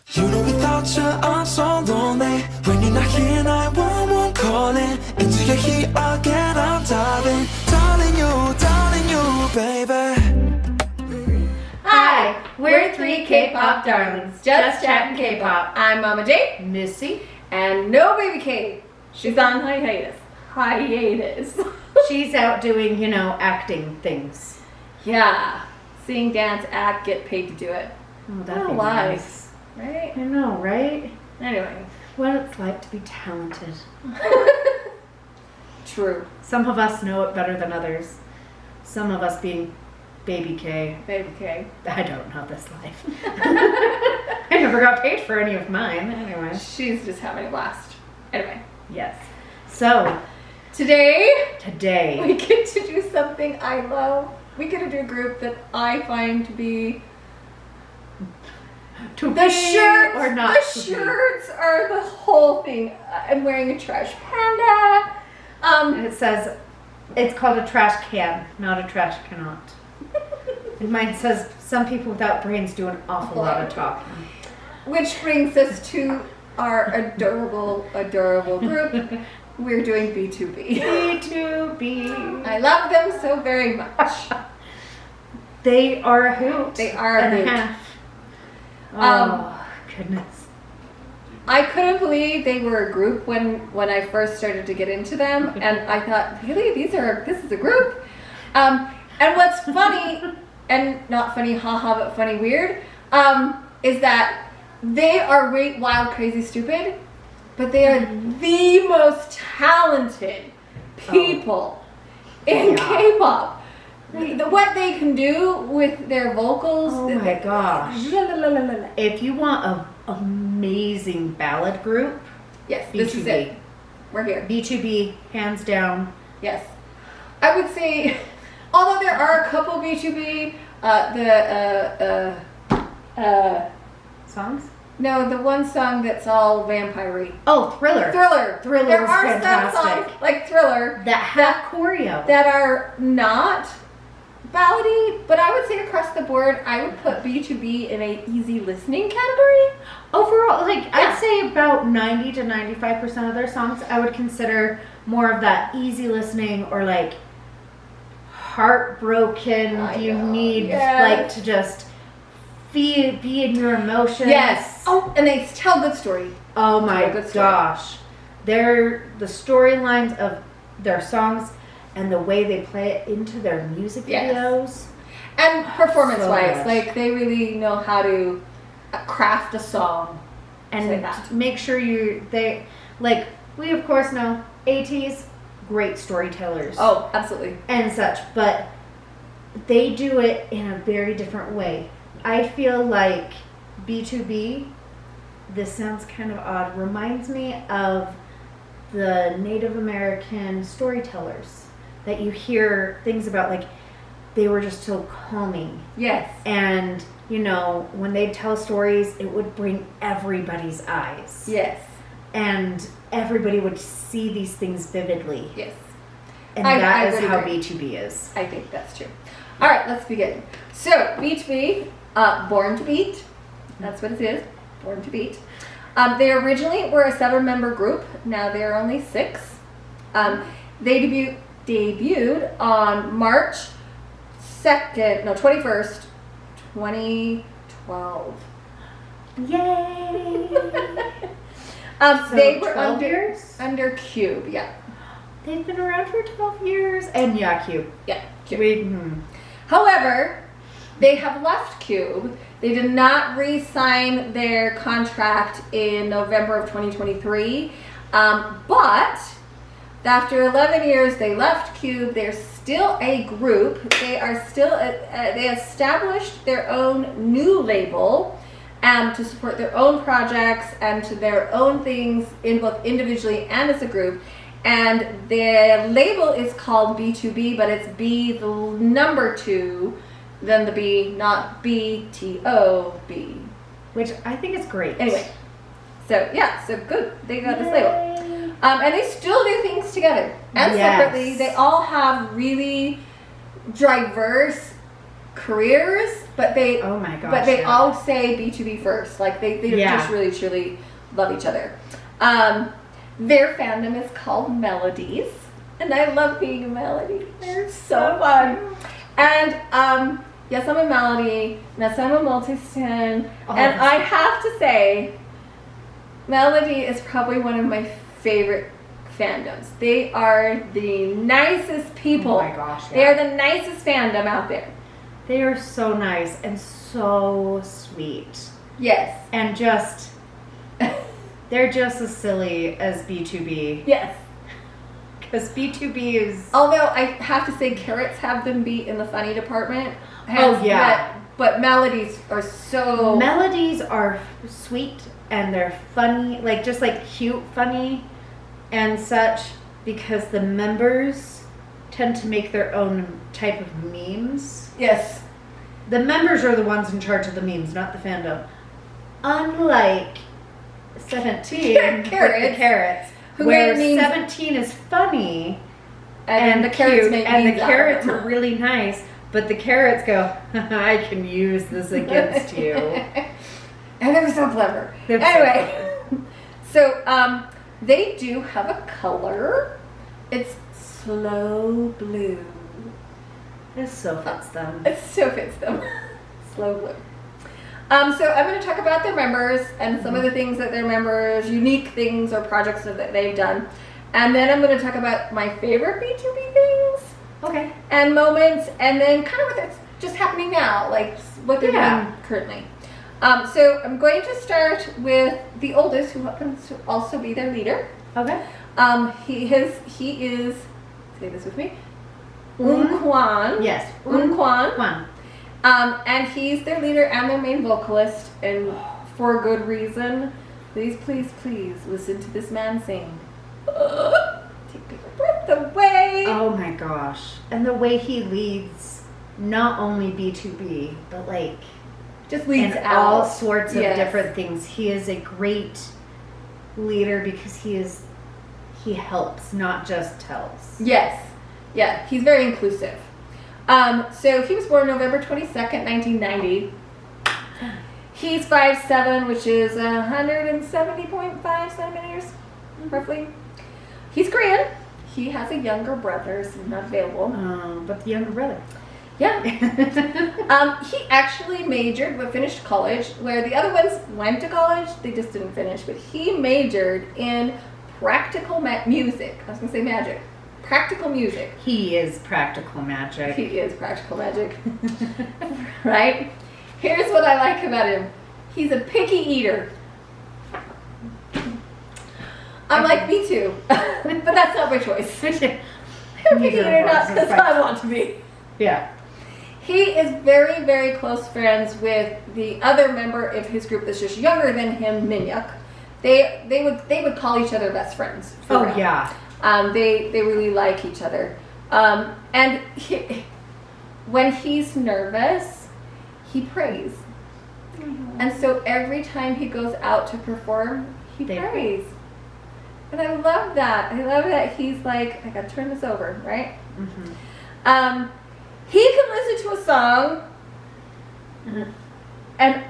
You know without you I'm so lonely. When you're not here 911 calling. Into your heat again I'm diving. Darling you, baby. Hi, we're three K-pop darlings, just chatting K-pop. I'm Mama J, Missy. and no Baby K. She's on hiatus. She's out doing, acting things. Yeah, sing, dance, act, get paid to do it. Oh, that'd be life, nice. right? I know, right? Anyway, What it's like to be talented. true. Some of us know it better than others. Some of us being Baby K. Baby K. I don't know this life. I never got paid for any of mine. Anyway. She's just having a blast. Anyway, Yes. So, today today. we get to do something I love. We get to do a group that I find to be To the be shirts. or not The to be. shirts are the whole thing. I'm wearing a trash panda. And it says, it's called a trash can, not a trash cannot. And mine says, some people without brains do an awful lot of talking. Which brings us to our adorable group. We're doing BtoB. BtoB. I love them so very much. They are a hoot. They are a and hoot. half. Oh, goodness. I couldn't believe they were a group when I first started to get into them, and I thought, really, this is a group. And what's funny, and not funny, haha, but funny, weird, is that they are wild, crazy, stupid, but they are the most talented people in K-pop. What they can do with their vocals. Oh my gosh. If you want an amazing ballad group, Yes, this is it. We're here. BtoB, hands down. Yes. I would say, although there are a couple BtoB, Songs? no, the one song that's all vampire-y. Oh, Thriller. Thriller. Thriller There was are fantastic. some songs like Thriller That have choreo. that are not ballady, but I would say across the board, I would put BtoB in a easy listening category. Overall, Yeah. I'd say about 90 to 95% of their songs I would consider more of that easy listening or heartbroken. I Do you know, need yes. to just be in your emotions? Yes. Oh, and they tell good story. Oh my Tell a good story. gosh. The storylines of their songs and the way they play it into their music Yes. videos. And performance-wise, So much. they really know how to craft a song. And Say that. make sure we of course know ATs, great storytellers. Oh, absolutely. And such, but they do it in a very different way. I feel like BtoB, this sounds kind of odd, reminds me of the Native American storytellers that you hear things about, they were just so calming. Yes. And, when they'd tell stories, it would bring everybody's eyes. Yes. And everybody would see these things vividly. Yes. And I that is would how agree. BtoB is. I think that's true. All right, let's begin. So, BtoB, Born to Beat. That's what it is. Born to Beat. They originally were a 7-member group. Now they are only 6. They debuted on March 21st, 2012. Yay! They were 12 years? under Cube, yeah. They've been around for 12 years. And Cube. Yeah, Cube. However, they have left Cube. They did not re-sign their contract in November of 2023. But after 11 years, they left Cube. They're still a group. They are still, they established their own new label to support their own projects and to their own things in both individually and as a group. And their label is called BtoB, but it's B, the number 2, then the B, not BtoB. Which I think is great. Anyway, so good. They got this label. And they still do things together and Yes. separately. They all have really diverse careers, but they Oh my gosh. but they yeah. all say BtoB first. Like they Yeah. just really truly love each other. Their fandom is called Melodies, and I love being a Melody. They're so fun. And yes, I'm a Melody. Yes, I'm a multi-stan. All And of us. I have to say, Melody is probably one of my favorite fandoms. They are the nicest people. Oh my gosh. They are the nicest fandom out there. They are so nice and so sweet. Yes. And just, they're just as silly as BtoB. Yes. Because BtoB is. Although I have to say, Carrots have them beat in the funny department. Oh, yeah. But Melodies are so. Melodies are sweet and they're funny, like just like cute, funny, and such, because the members tend to make their own type of memes. Yes. The members are the ones in charge of the memes, not the fandom. Unlike 17 with Carrots. the Carrots, Who where made memes- 17 is funny And, the Carrots cute, make and the memes out of Carrots them. are really nice, but the Carrots go, I can use this against you. And they're so clever. They're so Anyway, so they do have a color. It's slow blue. This so fits them. It so fits them. Slow blue. So I'm going to talk about their members and some of the things that their members, unique things or projects that they've done. And then I'm going to talk about my favorite BtoB things Okay. and moments, and then kind of what's just happening now, like what they're Yeah. doing currently. So I'm going to start with the oldest, who happens to also be their leader. Okay. He is, say this with me, Eunkwang. Yes. Eunkwang. One. And he's their leader and their main vocalist, and for a good reason. Please, please, please listen to this man sing. Take your breath away. Oh my gosh. And the way he leads not only BtoB, but like Just leads in out all sorts of Yes. different things. He is a great leader because he helps, not just tells. Yes. Yeah, he's very inclusive. So he was born November 22nd, 1990. He's 5'7", which is 170.5 centimeters, roughly. He's Korean. He has a younger brother, so not available. But the younger brother. Yeah. He actually majored but finished college, where the other ones went to college, they just didn't finish. But he majored in practical music. I was going to say magic. Practical music. He is practical magic. He is practical magic. Right? Here's what I like about him. He's a picky eater. I'm like, me too. But that's not my choice. I'm a picky Neither eater, of not us is because I want to be. Yeah. He is very, very close friends with the other member of his group that's just younger than him, Minhyuk. They would call each other best friends. For Oh real. yeah. They really like each other. And when he's nervous, he prays. And so every time he goes out to perform, he They prays. And I love that. I love that he's like, I gotta turn this over, right? Mm-hmm. He can listen to a song and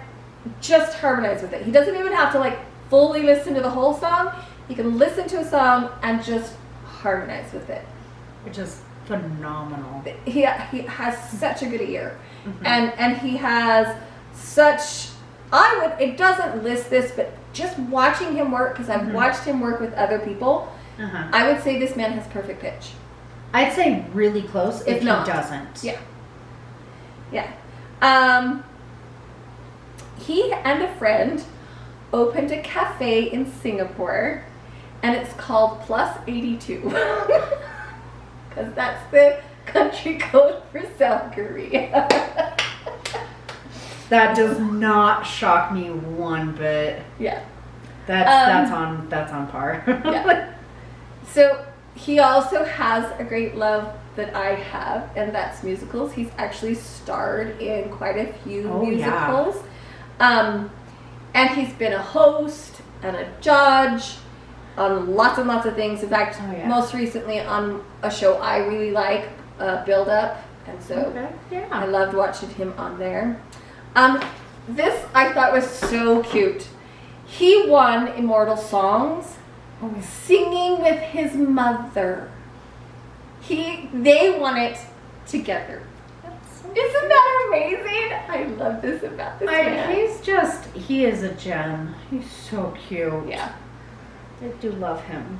just harmonize with it. He doesn't even have to like fully listen to the whole song. He can listen to a song and just harmonize with it. Which is phenomenal. He has such a good ear. Mhm. And he has such, it doesn't list this, but just watching him work, because I've Mhm. watched him work with other people, Uh-huh. I would say this man has perfect pitch. I'd say really close if If not. he doesn't. Yeah. Yeah. He and a friend opened a cafe in Singapore, and it's called Plus 82. Because that's the country code for South Korea. That does not shock me one bit. Yeah. That's on par. Yeah. So he also has a great love that I have, and that's musicals. He's actually starred in quite a few Oh, yeah. musicals. And he's been a host and a judge on lots and lots of things. In fact, Oh, yeah. most recently on a show I really like, Build Up. And so Okay. I Yeah. loved watching him on there. This I thought was so cute. He won Immortal Songs singing with his mother. They won it together. Isn't that amazing? I love this about this man. He is a gem. He's so cute. Yeah. I do love him.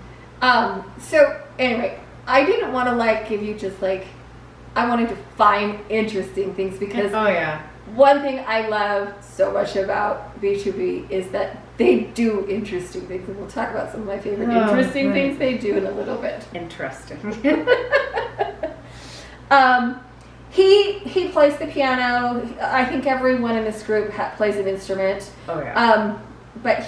So anyway, I didn't want to give you just I wanted to find interesting things because Oh yeah. one thing I love so much about BtoB is that they do interesting things, and we'll talk about some of my favorite interesting things they do in a little bit. Interesting. He plays the piano. I think everyone in this group plays an instrument. Oh yeah. But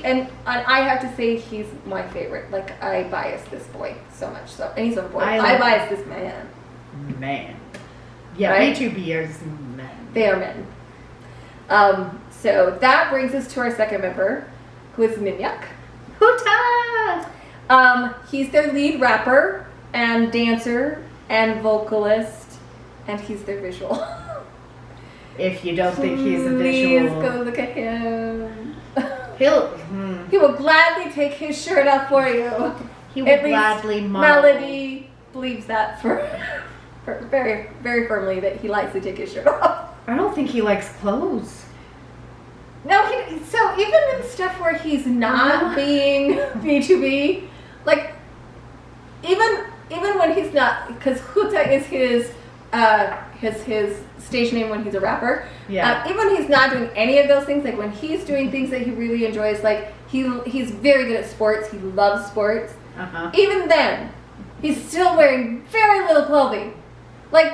and I have to say he's my favorite. I bias this boy so much. So and he's a boy. I bias this man. Man. Yeah. Right? BtoB is men. They are men. So that brings us to our second member, who is Minhyuk. Hoota! He's their lead rapper and dancer and vocalist, and he's their visual. If you don't think he's a visual, Please go look at him. he will gladly take his shirt off for you. He will gladly model. Melody believes that for very, very firmly that he likes to take his shirt off. I don't think he likes clothes. No, so even in stuff where he's not being BtoB, even when he's not, because Huta is his stage name when he's a rapper. Yeah. Even when he's not doing any of those things, when he's doing things that he really enjoys, he's very good at sports. He loves sports. Uh-huh. Even then, he's still wearing very little clothing. I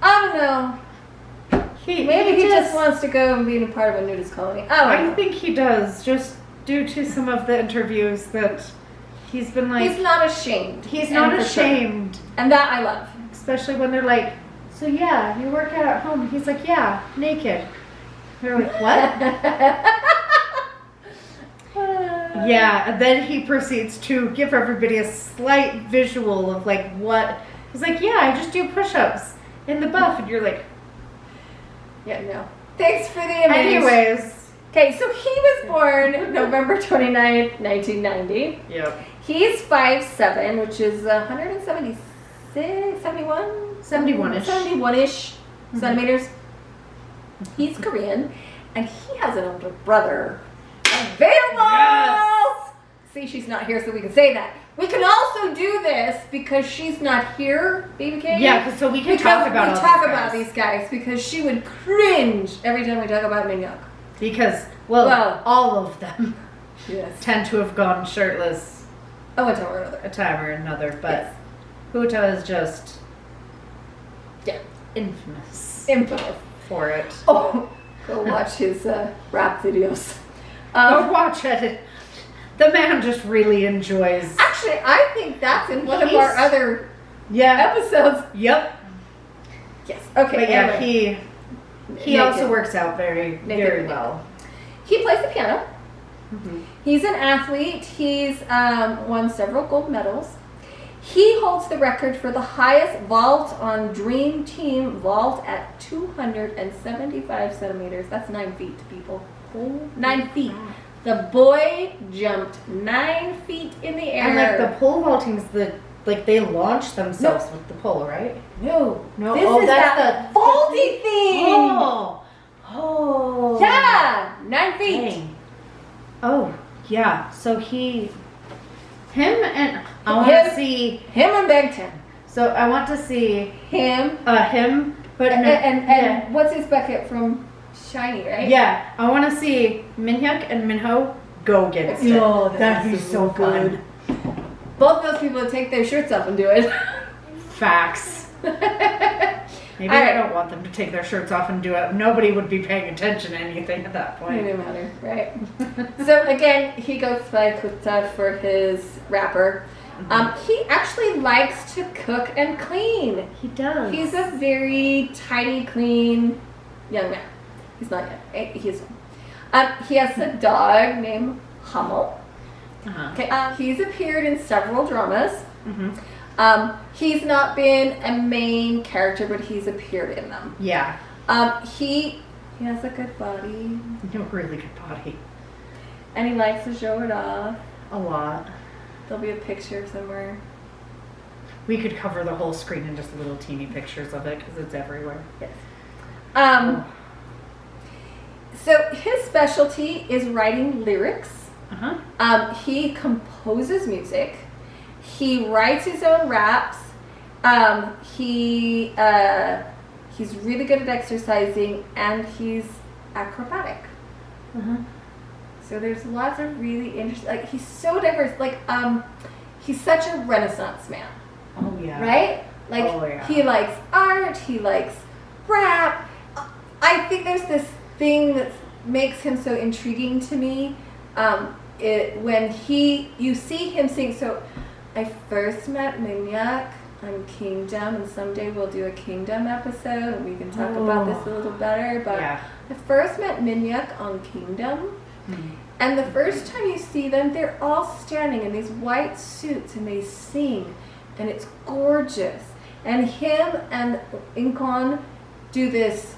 don't know. Maybe he just wants to go and be a part of a nudist colony. I think he does, just due to some of the interviews that he's been he's not ashamed. He's not ashamed. Sure. And that I love. Especially when they're like, so yeah, you work out at home. He's like, yeah, naked. They're like, what? Yeah, and then he proceeds to give everybody a slight visual of what. He's like, yeah, I just do push-ups in the buff. And you're like, yeah, no. Thanks for the image. Anyways. Okay, so he was born November 29th, 1990. Yep. He's 5'7", which is 176, 71? 71-ish. 71-ish centimeters. He's Korean, and he has an older brother. Available! Yes! See, she's not here, so we can say that. We can also do this because she's not here, Baby K. Yeah, so we can talk about these guys because she would cringe every time we talk about Minhyuk. Because, well, all of them tend to have gone shirtless. Oh, one time or another. A time or another, but Huta is just infamous. Infamous. For it. Oh, go watch his rap videos. Go watch it. The man just really enjoys. Actually, I think that's in one of our other episodes. Yep. Yes. Okay. But yeah, anyway. he also works out very well. He plays the piano. Mm-hmm. He's an athlete. He's won several gold medals. He holds the record for the highest vault on Dream Team vault at 275 centimeters. That's 9 feet, people. 9 feet. The boy jumped 9 feet in the air. And the pole vaulting's they launch themselves with the pole, right? No. This is that vaulty thing. Oh. Yeah, 9 feet. Dang. Oh, yeah. So I want to see him and Bangtan. So I want to see him, but and what's his bucket from Shiny, right? Yeah, I want to see Minhyuk and Minho go against it. Oh, that'd be so fun. Both those people would take their shirts off and do it. Facts. Maybe I don't want them to take their shirts off and do it. Nobody would be paying attention to anything at that point. It doesn't matter, right? So again, he goes by Kuta for his rapper. Mm-hmm. He actually likes to cook and clean. He does. He's a very tidy, clean young man. He's not yet. He has a dog named Hummel. Uh-huh. Okay. He's appeared in several dramas. Mm-hmm. He's not been a main character, but he's appeared in them. Yeah. He has a good body. A really good body. And he likes to show it off. A lot. There'll be a picture somewhere. We could cover the whole screen in just little teeny pictures of it because it's everywhere. Yes. So his specialty is writing lyrics. He composes music. He writes his own raps. He's really good at exercising, and he's acrobatic. So there's lots of really interesting. Like, he's so diverse. Like, he's such a Renaissance man. Oh yeah. Right? Like, he likes art. He likes rap. I think there's this thing that makes him so intriguing to me. When you see him sing. So I first met Minhyuk on Kingdom, and someday we'll do a Kingdom episode and we can talk about this a little better. But I first met Minhyuk on Kingdom, and the first time you see them, they're all standing in these white suits and they sing, and it's gorgeous. And him and Eunkwang do this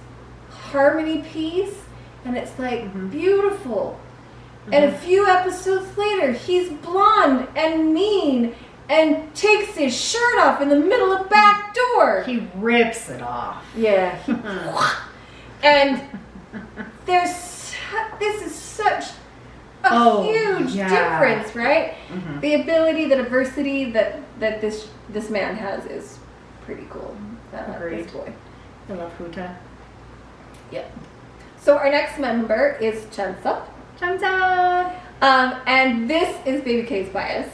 harmony piece, and it's like beautiful. And a few episodes later, he's blonde and mean and takes his shirt off in the middle of back door. He rips it off. Yeah. And this is such a huge difference, right? The ability, the diversity that this man has is pretty cool. I love this boy. I love Huta. Yeah. So our next member is Changsub. Changsub. And this is Baby K's bias.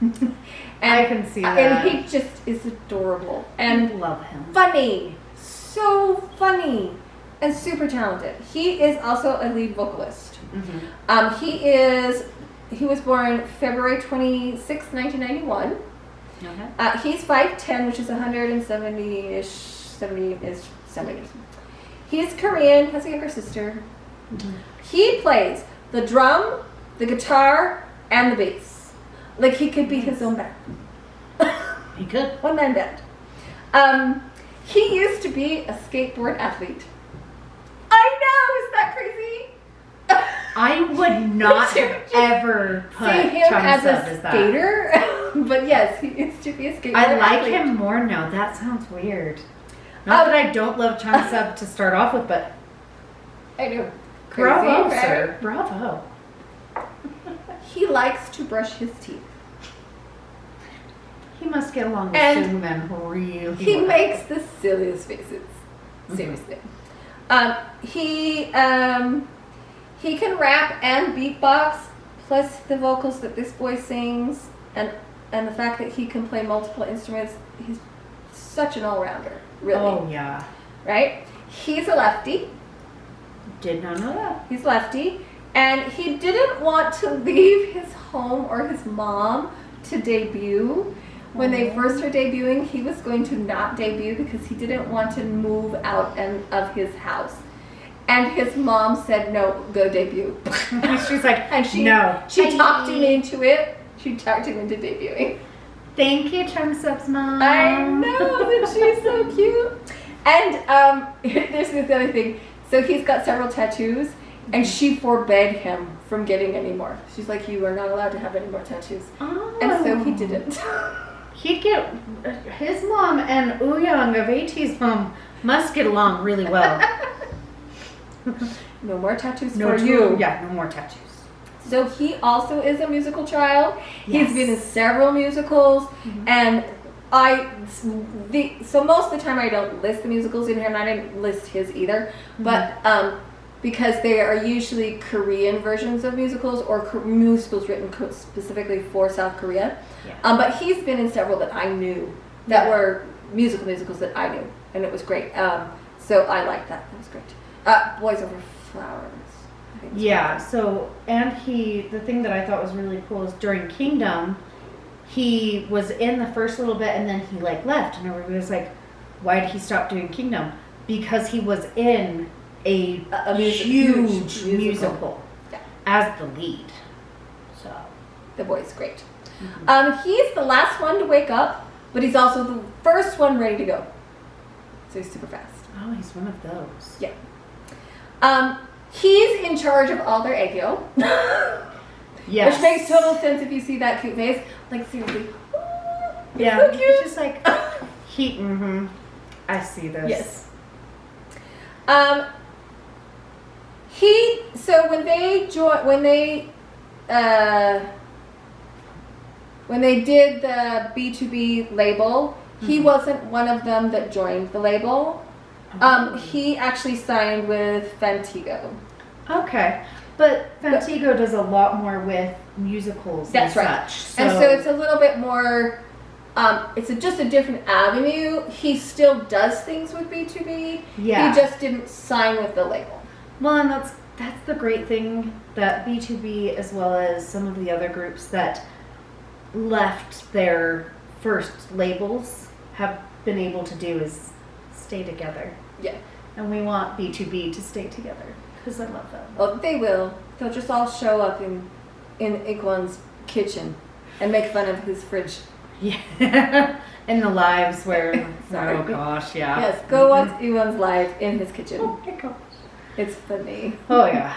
And I can see that. And he just is adorable. And love him. Funny. So funny. And super talented. He is also a lead vocalist. He was born February 26, 1991. He's 5'10", which is 170-ish, 70-ish centimeters. He's Korean, has a younger sister. He plays the drum, the guitar, and the bass. Like, he could be his own band. He could. One-man band. He used to be a skateboard athlete. I know, is that crazy? I would not have ever put him as a that. skater, but yes, he used to be a skateboard I like athlete. him more now. That sounds weird. Not that I don't love Changsub to start off with, but I know. Crazy, bravo, right? sir. Bravo. He likes to brush his teeth. He must get along with Sungjae really He well. makes the silliest faces. Seriously. He can rap and beatbox, plus the vocals that this boy sings, and the fact that he can play multiple instruments. He's such an all-rounder, really. Oh, yeah. Right? He's a lefty. Did not know that. He's lefty. And he didn't want to leave his home or his mom to debut. When they first were debuting, he was going to not debut because he didn't want to move out of his house. And his mom said, no, go debut. She's like, and she talked him into it. She talked him into debuting. Thank you, Changsub's mom. I know that she's so cute. And there's this other thing. So he's got several tattoos, and she forbade him from getting any more. She's like, you are not allowed to have any more tattoos. Oh. And so he didn't. He'd get, his mom and Eunkwang of AT's mom must get along really well. No more tattoos for you. Yeah, no more tattoos. So he also is a musical child. Yes. He's been in several musicals, and so most of the time I don't list the musicals in here, and I didn't list his either, but because they are usually Korean versions of musicals or musicals written specifically for South Korea. Yeah. But he's been in several that I knew that were musicals that I knew, and it was great. So I liked that. That was great. Boys Over Flowers. Yeah, so, and the thing that I thought was really cool is during Kingdom, he was in the first little bit and then he left, and everybody was like, why did he stop doing Kingdom? Because he was in a huge musical as the lead. So the boy's great. He's the last one to wake up but he's also the first one ready to go. So he's super fast. Oh, he's one of those. Yeah. He's in charge of all their aegyo. Yes. Which makes total sense if you see that cute face. Like, seriously. Yeah. So cute. It's just like, I see this. Yes. So when they did the BtoB label, he wasn't one of them that joined the label. He actually signed with Fantigo. Okay. But Fantigo does a lot more with musicals That's and right. such. And so it's a little bit more, just a different avenue. He still does things with BtoB. Yeah. He just didn't sign with the label. Well, and that's the great thing that BtoB, as well as some of the other groups that left their first labels, have been able to do is stay together. Yeah. And we want BtoB to stay together because I love them. Oh, they will. They'll just all show up in Eunkwang's kitchen and make fun of his fridge. Yeah. In the lives where, Sorry. oh gosh, yeah. Yes, go watch Eunkwang's live in his kitchen. Oh my gosh. It's funny. Oh yeah.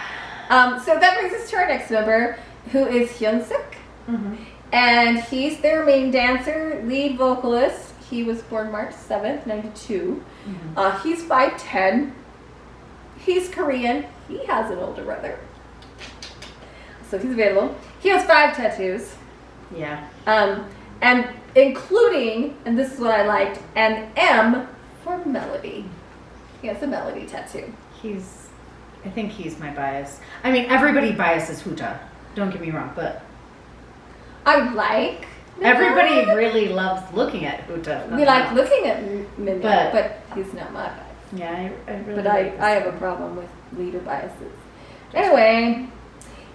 So that brings us to our next member, who is Hyunsik. Mm-hmm. And he's their main dancer, lead vocalist. He was born March 7th, 92. Mm-hmm. He's 5'10". He's Korean. He has an older brother. So he's available. He has 5 tattoos. Yeah. And including, and this is what I liked, an M for melody. He has a melody tattoo. I think he's my bias. I mean, everybody biases Huta. Don't get me wrong, but I like everybody Minhyuk. really loves looking at Huta. We like looking at Minhyuk, but he's not my bias. Yeah, I really But like I have a problem with leader biases. Anyway,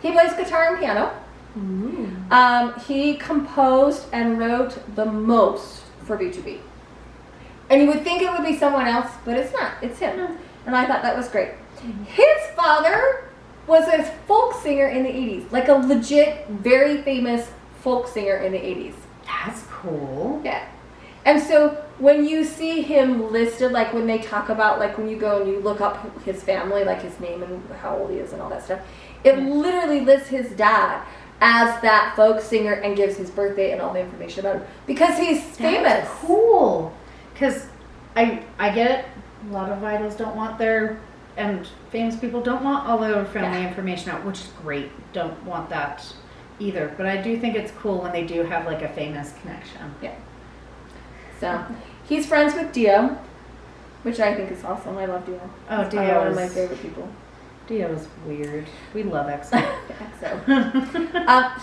he plays guitar and piano. Ooh. He composed and wrote the most for BtoB. And you would think it would be someone else, but it's not. It's him. And I thought that was great. His father was a folk singer in the 80s. Like a legit, very famous folk singer in the 80s. That's cool. Yeah. And so when you see him listed, like when they talk about, like when you go and you look up his family, like his name and how old he is and all that stuff, it literally lists his dad as that folk singer and gives his birthday and all the information about him because he's famous. That's cool. Because I get it. A lot of idols don't want and famous people don't want all their family information out, which is great. Don't want that either. But I do think it's cool when they do have like a famous connection. Yeah. So he's friends with Dio, which I think is awesome. I love Dio. Oh, He's Dio probably one of is- my favorite people. Dio's weird. We love EXO. So,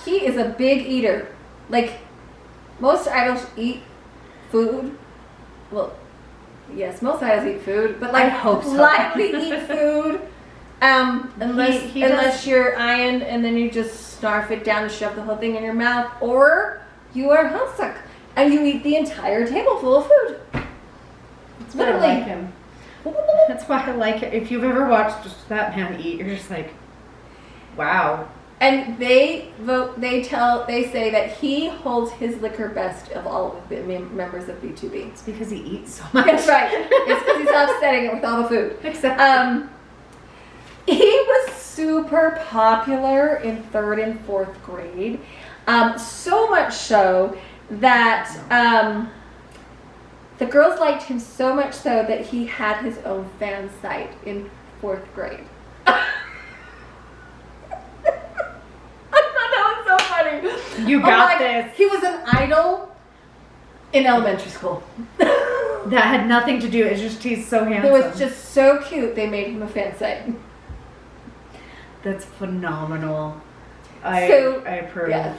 he is a big eater. Like most idols eat food. Well, yes, most idols eat food, but like I hope so. lightly eat food. Unless He unless you're ironed and then you just snarf it down and shove the whole thing in your mouth, or you are Hyunsik and you eat the entire table full of food. That's why I Literally. like him. That's why I like it. If you've ever watched just that man eat, you're just like, wow. And they say that he holds his liquor best of all of the members of BtoB. It's because he eats so much. That's right. It's because he's offsetting it with all the food. Exactly. He was super popular in 3rd and 4th grade. So much so that the girls liked him so much so that he had his own fan site in 4th grade. So funny. You got this. He was an idol in elementary school. That had nothing to do. It's just he's so He handsome. was just so cute. They made him a fan site. That's phenomenal. So, I approve. yeah.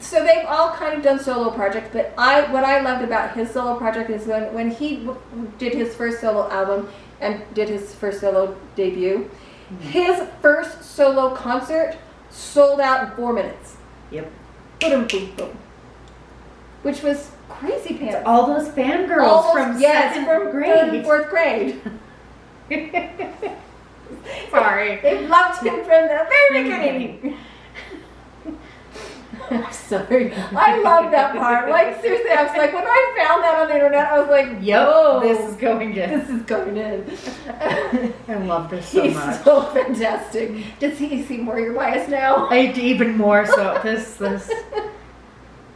So they've all kind of done solo projects, but what I loved about his solo project is when he did his first solo album and did his first solo debut, his first solo concert sold out in 4 minutes. Yep. Boom, boom, boom. Which was crazy pants. All those fangirls from second grade. 3rd and 4th grade. Sorry. They loved him from the very beginning. I'm sorry. I love that part. Like, seriously, I was like, when I found that on the internet, I was like, Yep, whoa. this is going in. This is going in. I love this so He's much. so fantastic. Does he seem more your bias now? I even more so. This.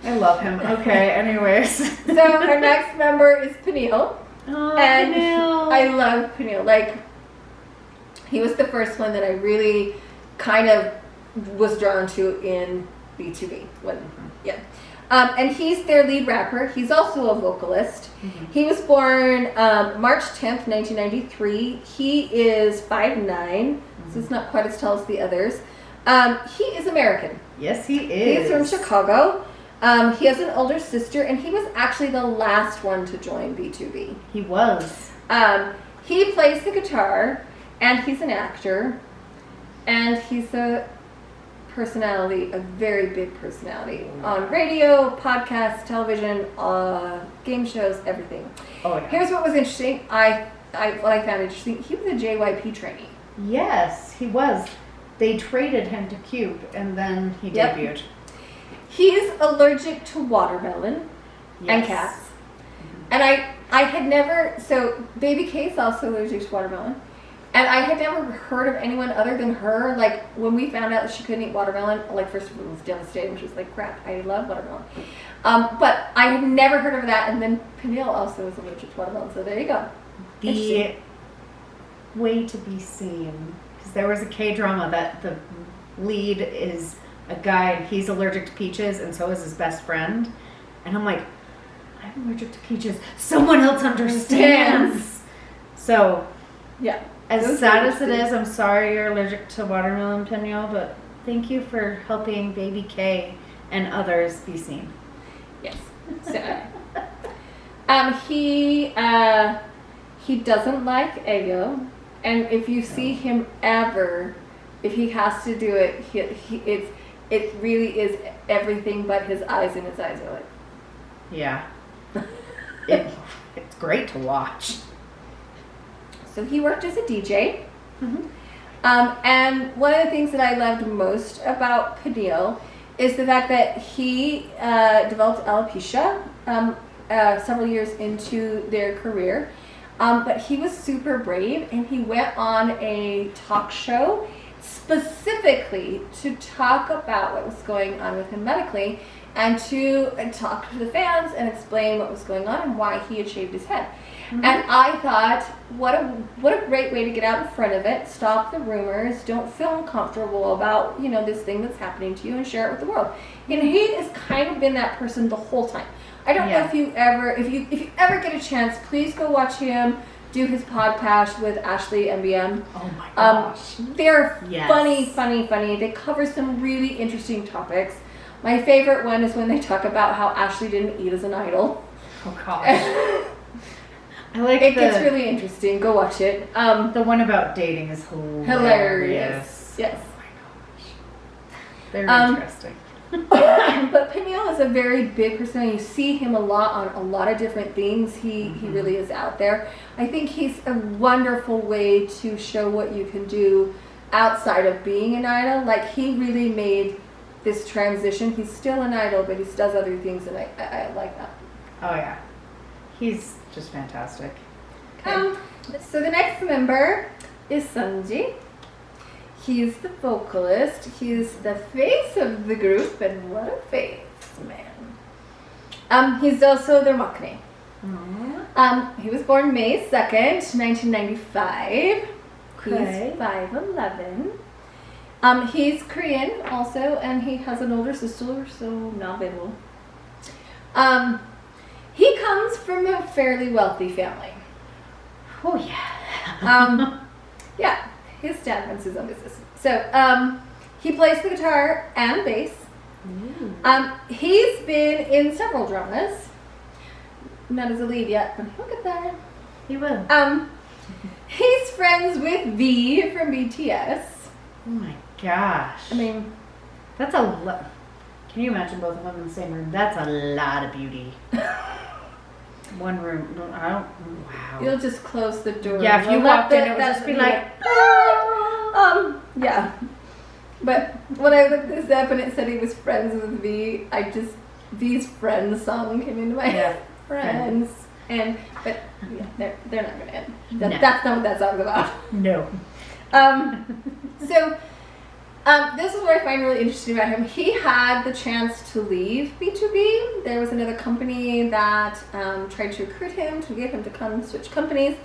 I love him. Okay, anyways. So our next member is Peniel. Oh, And Peniel. I love Peniel. Like, he was the first one that I really kind of was drawn to in BtoB. And he's their lead rapper. He's also a vocalist. Mm-hmm. He was born March 10th, 1993. He is 5'9", so it's not quite as tall as the others. He is American. Yes, he is. He's from Chicago. He has an older sister, and he was actually the last one to join BtoB. He was. He plays the guitar, and he's an actor, and he's a personality, a very big personality on radio, podcasts, television, game shows, everything. Oh yeah. Here's what was interesting. What I found interesting. He was a JYP trainee. Yes, he was. They traded him to Cube, and then he Yep. debuted. He's allergic to watermelon and Yes. cats. And I had never, so Baby K's also allergic to watermelon. And I had never heard of anyone other than her. Like, when we found out that she couldn't eat watermelon, like, first of all, it was devastating. She was like, crap, I love watermelon. But I had never heard of that. And then Peniel also is allergic to watermelon. So there you go. The way to be seen. Because there was a K-drama that the lead is a guy, and he's allergic to peaches, and so is his best friend. And I'm like, I'm allergic to peaches. Someone else understands. So, Yeah. as sad as it is, I'm sorry you're allergic to watermelon, Peniel, but thank you for helping Baby K and others be seen. Yes. So, he doesn't like Ego, and if you see him ever, if he has to do it, it really is everything but his eyes, and his eyes are like. Yeah. It's great to watch. So he worked as a DJ. Mm-hmm. And one of the things that I loved most about Peniel is the fact that he developed alopecia several years into their career. But he was super brave, and he went on a talk show specifically to talk about what was going on with him medically, and to talk to the fans and explain what was going on and why he had shaved his head. Mm-hmm. And I thought, what a great way to get out in front of it, stop the rumors, don't feel uncomfortable about, this thing that's happening to you, and share it with the world. And he has kind of been that person the whole time. I don't know if you ever get a chance, please go watch him do his podcast with Ashley MBM. Oh my gosh. They're funny. They cover some really interesting topics. My favorite one is when they talk about how Ashley didn't eat as an idol. Oh gosh. I like it. Gets really interesting. Go watch it. The one about dating is hilarious. Yes. Oh my gosh. Very interesting. But Peniel is a very big person. You see him a lot on a lot of different things. He really is out there. I think he's a wonderful way to show what you can do outside of being an idol. Like, he really made this transition. He's still an idol, but he does other things, and I like that. Oh yeah, he's just fantastic. Okay. So the next member is Sungjae. He's the vocalist. He's the face of the group, and what a face, man. He's also their maknae. He was born May 2nd, 1995. Okay. He's 5'11". He's Korean also, and he has an older sister, so not little. He comes from a fairly wealthy family. Oh yeah. Yeah. His dad runs his own business. So, he plays the guitar and bass. He's been in several dramas. Not as a lead yet, but he'll get there. He will. He's friends with V from BTS. Oh my gosh. I mean, that's a lot. Can you imagine both of them in the same room? That's a lot of beauty. One room. Wow. You'll just close the door. Yeah, if you walked in, it would just be like, yeah. But when I looked this up and it said he was friends with V, V's Friends song came into my head. Friends. But yeah, they're not gonna end. That's not what that song's about. No. So this is what I find really interesting about him. He had the chance to leave BtoB. There was another company that tried to recruit him to get him to come switch companies,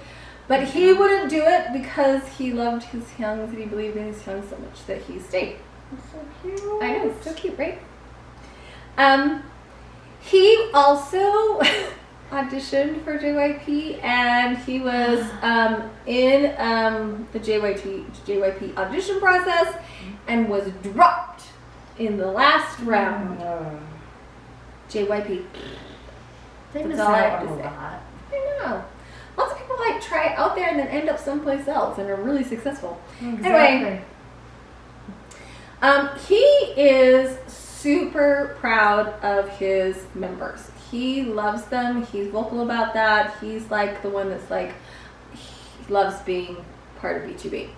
but he wouldn't do it because he loved his Hyungs and he believed in his Hyungs so much that he stayed. That's so cute. I know, so cute, right? He also auditioned for JYP, and he was in the JYP audition process and was dropped in the last round. JYP. They miss That's all I out have on to a say. lot. I know. Lots of people like try it out there and then end up someplace else and are really successful. Exactly. Anyway, he is super proud of his members. He loves them. He's vocal about that. He's like the one that's like, he loves being part of BtoB.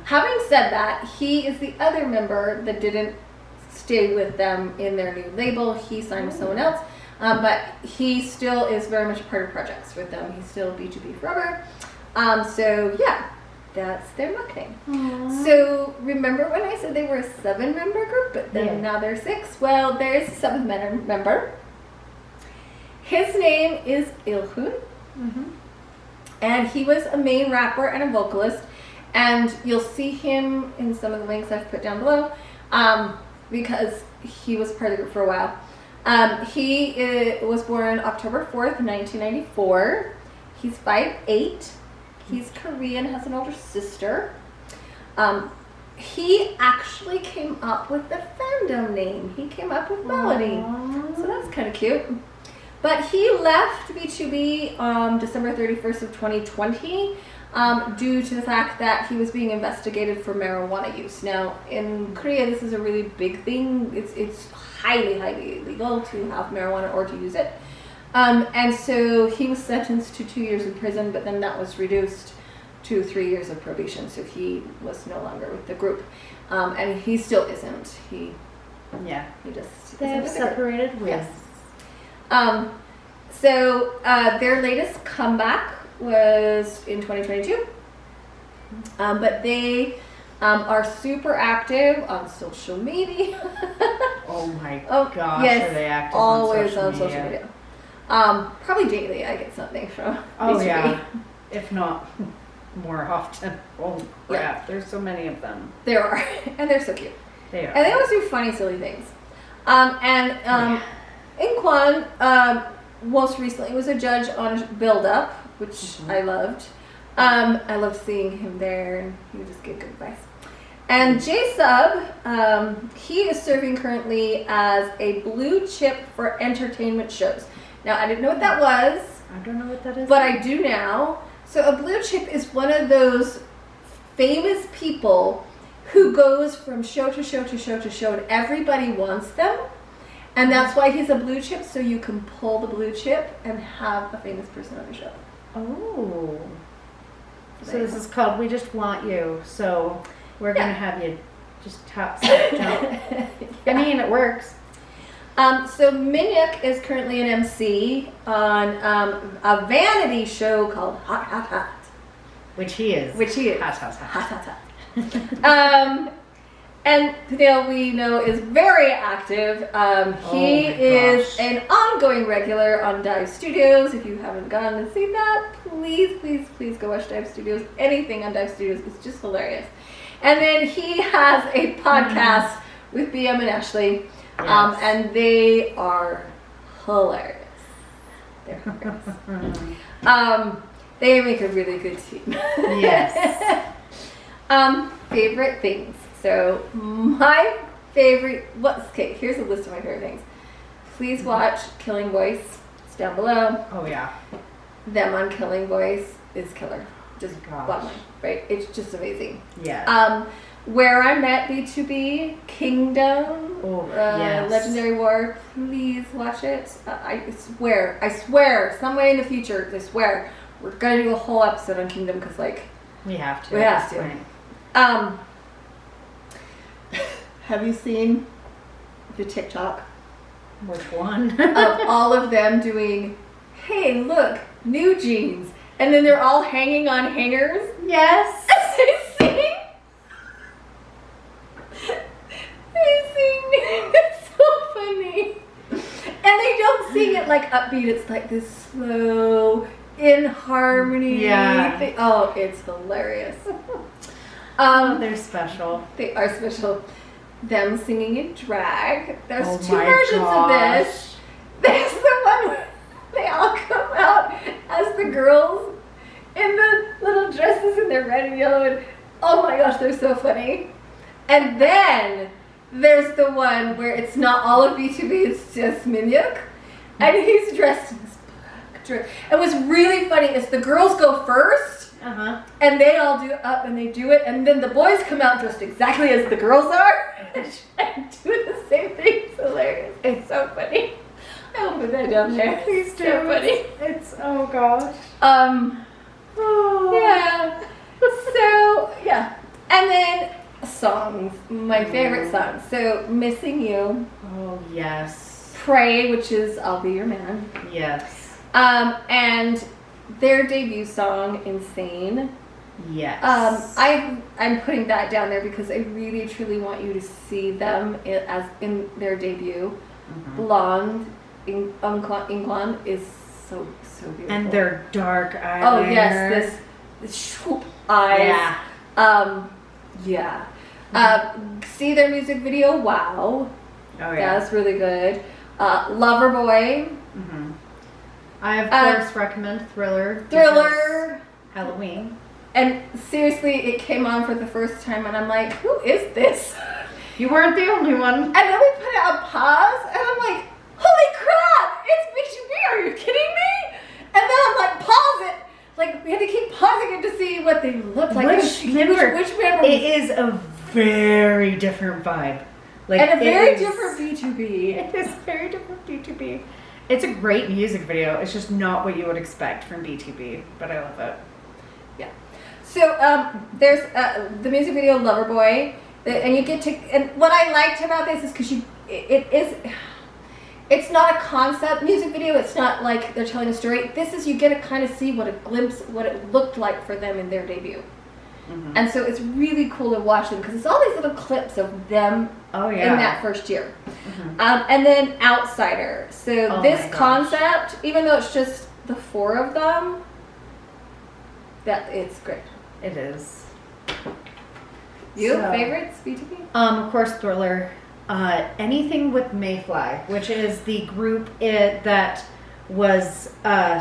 Having said that, he is the other member that didn't stay with them in their new label. He signed with someone else, but he still is very much a part of projects with them. He's still BtoB forever. So yeah, that's their marketing. Aww. So remember when I said they were a 7-member group, but then now they're 6? Well, there's a 7th member. His name is Ilhoon, and he was a main rapper and a vocalist, and you'll see him in some of the links I've put down below, because he was part of the group for a while. He was born October 4th, 1994. He's 5'8". He's Korean, has an older sister. He actually came up with the fandom name. He came up with Melody. So that's kind of cute. But he left BtoB on December 31st of 2020 due to the fact that he was being investigated for marijuana use. Now, in Korea, this is a really big thing. It's highly, highly illegal to have marijuana or to use it. And so he was sentenced to 2 years in prison, but then that was reduced to 3 years of probation. So he was no longer with the group. And he still isn't. He just They have separated ways. Yes. So their latest comeback was in 2022. But they are super active on social media. Oh my Oh, gosh, yes, are they active always on social media. Probably daily I get something from Oh BtoB. yeah, if not more often. Oh crap, there's so many of them. There are, and they're so cute. They are. And they always do funny, silly things. Eunkwang most recently was a judge on Build Up, which I loved. I loved seeing him there, and he would just give good advice. And Changsub, he is serving currently as a blue chip for entertainment shows. Now, I didn't know what that was, I don't know what that is. but I do now. So a blue chip is one of those famous people who goes from show to show to show to show, and everybody wants them. And that's why he's a blue chip, so you can pull the blue chip and have a famous person on the show. Oh. So this is called We Just Want You. So we're going to have you just top, step, jump. I mean, it works. So Minhyuk is currently an MC on a vanity show called Hot Hot Hot. Which he is. Hot Hot. Hot Hot. And Peniel, we know, is very active. He is an ongoing regular on Dive Studios. If you haven't gone and seen that, please, please, please go watch Dive Studios. Anything on Dive Studios is just hilarious. And then he has a podcast with BM and Ashley, and they are hilarious. They're hilarious. They make a really good team. Yes. Favorite things. So my favorite, here's a list of my favorite things. Please watch Killing Voice. It's down below. Oh yeah. Them on Killing Voice is killer. Just Gosh. bottom line, right? It's just amazing. Yeah. Where I Met BtoB, Kingdom, yes. Legendary War. Please watch it. I swear, some way in the future, I swear, we're gonna do a whole episode on Kingdom because, like, We have to. we have to. have you seen the TikTok Which one? of all of them doing, hey, look, new jeans. And then they're all hanging on hangers. Yes. As they sing. They sing. It's so funny. And they don't sing it like upbeat. It's like this slow, in harmony. Yeah. Oh, it's hilarious. They're special. They are special. Them singing in drag. There's Oh two my versions of gosh. this. There's the one where they all come out as the girls in the little dresses and they're red and yellow and oh my gosh, they're so funny. And then there's the one where it's not all of BtoB, it's just Minhyuk. And he's dressed in this black dress. And what's really funny is the girls go first. And they all do it up and they do it, and then the boys come out dressed exactly as the girls are and do the same thing. It's hilarious. It's so funny. I will put that down there. Please do. So funny. It's oh gosh. Yeah. So yeah, and then songs. My favorite songs. So Missing You, Oh yes. Pray, which is I'll Be Your Man, Yes. and their debut song, Insane. Yes. I'm putting that down there because I really truly want you to see them as in their debut. Blonde, Eunkwang is so beautiful. And their dark eyeliner. oh yes, this swoop eyes. Yeah. See their music video. Wow. Oh yeah. That's really good. Loverboy. I of course recommend Thriller. Thriller. Halloween. And seriously, it came on for the first time, and I'm like, who is this? You weren't the only one. And then we put it on pause, and I'm like, holy crap, it's BtoB, are you kidding me? And then I'm like, pause it. Like, we had to keep pausing it to see what they looked like. Which member? It is a very different vibe. Like, and a very it is- different BtoB. It is very different BtoB. It's a great music video. It's just not what you would expect from BtoB, but I love it. Yeah. So there's the music video Loverboy, and you get to. And what I liked about this is because it's not a concept music video. It's not like they're telling a story. This is you get to kind of see what it looked like for them in their debut. And so it's really cool to watch them because it's all these little clips of them in that first year. And then Outsider. So this concept, even though it's just the four of them, that it's great. It is. Favorites, BtoB? Of course, Thriller. Anything with Mayfly, which is the group that was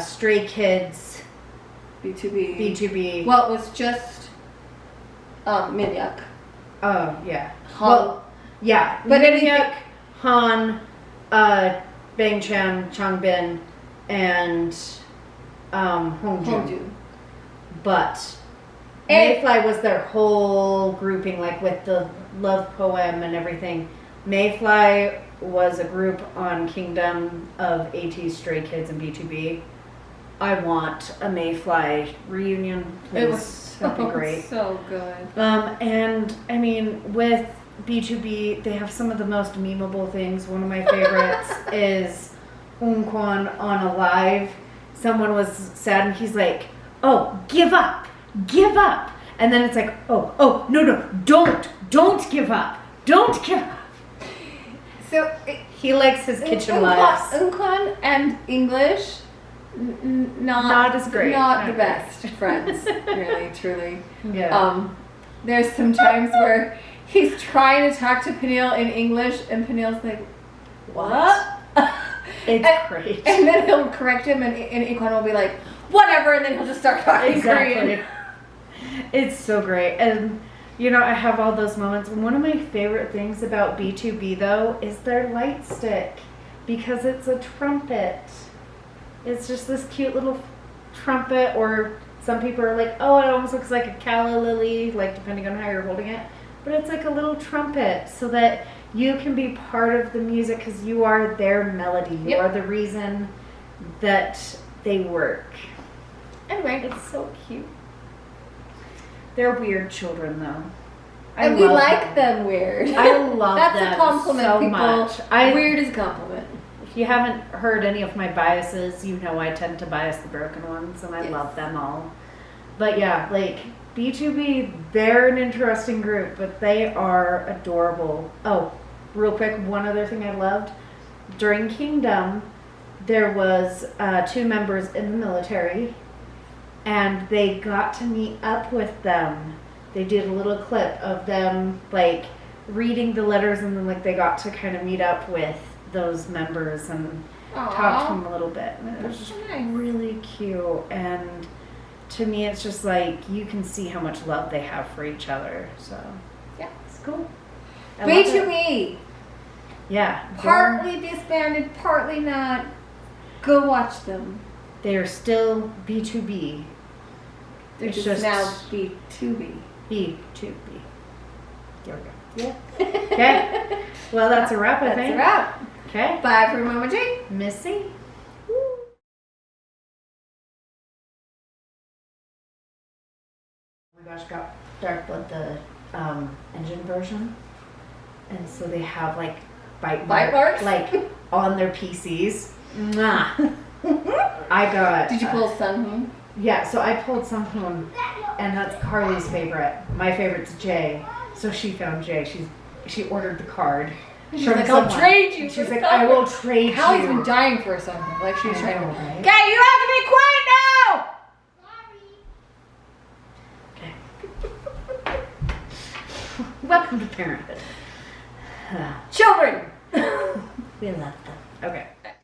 Stray Kids. BtoB. Well, it was just Minhyuk. Oh yeah. Han. Well, yeah. But Minhyuk, Han, Bang Chan, Changbin, and Hongju. But Mayfly was their whole grouping, like with the love poem and everything. Mayfly was a group on Kingdom of AT's Stray Kids and BtoB. I want a Mayfly reunion. Please. It was That'd be great. So good. And I mean, with BtoB, they have some of the most memeable things. One of my favorites is Eunkwang on a live. Someone was sad and he's like, "Oh, give up. And then it's like, oh, no, don't give up. Don't give up." So He likes his kitchen lives. Eunkwang and English, not as great. Not the best friends, really, truly. Yeah. There's some times where he's trying to talk to Peniel in English, and Peniel's like, "What?" It's great. And then he'll correct him, and Eunkwang will be like, "Whatever," and then he'll just start talking Korean. It's so great. And you know, I have all those moments. One of my favorite things about BtoB though is their light stick, because it's a trumpet. It's just this cute little trumpet, or some people are like, oh, it almost looks like a calla lily, like depending on how you're holding it. But it's like a little trumpet so that you can be part of the music because you are their melody. You are the reason that they work. Anyway, it's so cute. They're weird children though. And we love like them. them weird. I love That's them a compliment, so people. much. Weird is a compliment. If you haven't heard any of my biases, you know I tend to bias the broken ones, and I Yes. love them all. But yeah, like BtoB, they're an interesting group, but they are adorable. Oh, real quick, one other thing I loved. During Kingdom, there was 2 members in the military, and they got to meet up with them. They did a little clip of them like reading the letters, and then like they got to kind of meet up with those members and talk to them a little bit. And it was just Nice. really cute. And to me, it's just like you can see how much love they have for each other. So Yeah. it's cool. I love it. BtoB, Yeah, partly disbanded, partly not. Go watch them. they are still B2B. They're It's just just- now B2B. B2B. There we go. Yeah. Okay. Well, that's a wrap, I That's think. a wrap. Okay. Bye for Mama Jane. Missy. Oh my gosh, got Dark Blood the engine version, and so they have like bite marks? like on their PCs. Mwah. I got. Did you pull Sunhoon? Yeah, so I pulled Sunhoon, and that's Carly's favorite. My favorite's Jay. So she found Jay. She ordered the card. She's from like, I'll someone. trade you. She's for like, something. I will trade Callie's you. been dying for something. Like she's I trying to. know, right? Okay, you have to be quiet now. Okay. Welcome to parenthood. Children. We love them. Okay.